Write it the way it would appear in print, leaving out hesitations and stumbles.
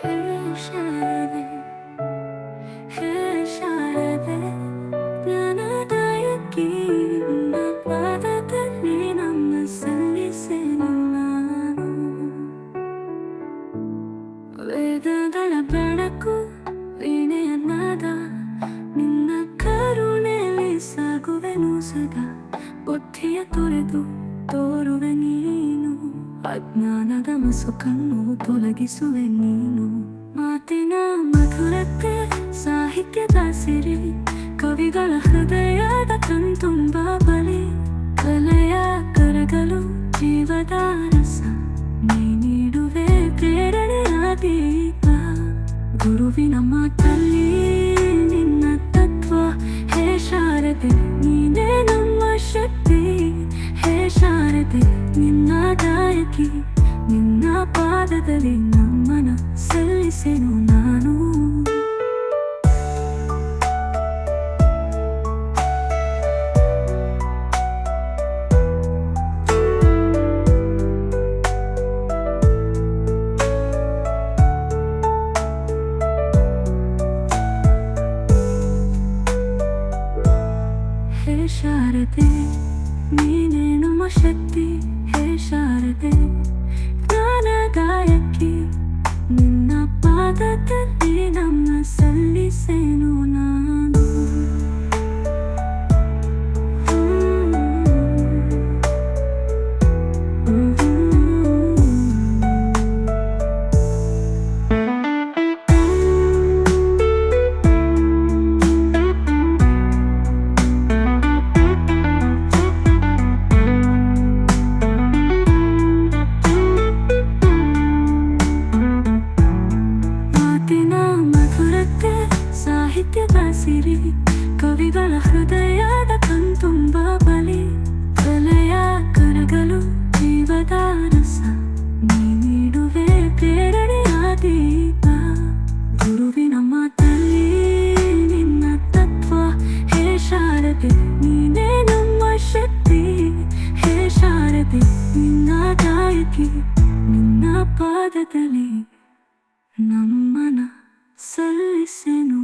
ಹೇ ಶಾರದೆ, ಹೇ ಶಾರದೆ, ಜ್ಞಾನದಾಯಕಿ ನಿನ್ನ ಪಾದದಲ್ಲಿ ನಮ್ಮ ಸಲ್ಲಿಸೆನು ನಾನು. ವೇದಗಳ ಬೆಳಕು ವೀಣೆಯ ನಾದ, ನಿನ್ನ ಕರುಣೆಯಲ್ಲಿ ಸಾಗುವೆನು ಸದಾ. ಬುದ್ಧಿಯ ತೊರೆದು ತೋರುವೆ ನೀನು, ಅಜ್ಞಾನದ ಮಸುಕನ್ನು ತೊಲಗಿಸುವೆ ನೀನು. ಮಾತಿನ ಮಧುರತೆ ಸಾಹಿತ್ಯದ ಸಿರಿ, ಕವಿಗಳ ಹೃದಯದ ಕಣ್ತುಂಬ ಬಲಿ. ಕಲೆಯ ಕರಗಲು ಜೀವದ ರಸ, ನೀ ನೀಡುವೆ ಪ್ರೇರಣೆಯ ದೀಪ. ಗುರುವಿನ ಮಾತಲ್ಲಿ ನಿನ್ನ ತತ್ವ, ಹೇ ಶಾರದೆ ನೀನೇ ನಮ್ಮ ಶಕ್ತಿ. ಹೇ ಶಾರದೆ ನಿನ್ನ ದಾಯಕಿ, ನಿನ್ನ ಪಾದದಲ್ಲಿ ನಮ್ಮನ ಸಲ್ಲಿಸೆನು ನಾನು. ಹೇ ಶಾರದೆ ನೀನೇ ನಮ್ಮ ಶಕ್ತಿ. ಹೇ ಶಾರದೆ ಜ್ಞಾನದಾಯಕಿ, ನಿನ್ನ ಪಾದದಲ್ಲಿ ನಮ್ಮ ಸಲ್ಲಿಸೆನು ನಾನು. ಸಾಹಿತ್ಯದ ಸಿರಿ, ಕವಿಗಳ ಹೃದಯದ ಕಣ್ತುಂಬ ಬಲಿ. ಕಲೆಯ ಕರಗಲು ಜೀವದ ರಸ, ನೀ ನೀಡುವೆ ಪ್ರೇರಣೆಯ ದೀಪ. ಗುರುವಿನ ಮಾತಲ್ಲಿ ನಿನ್ನ ತತ್ವ, ಹೇ ಶಾರದೆ ನೀನೇ ನಮ್ಮ ಶಕ್ತಿ. ಹೇ ಶಾರದೆ ನಿನ್ನ ದಾಯಕಿ, ನಿನ್ನ ಪಾದದಲ್ಲಿ ನಮ್ಮನ ಸಲ್ಲಿಸೆನು.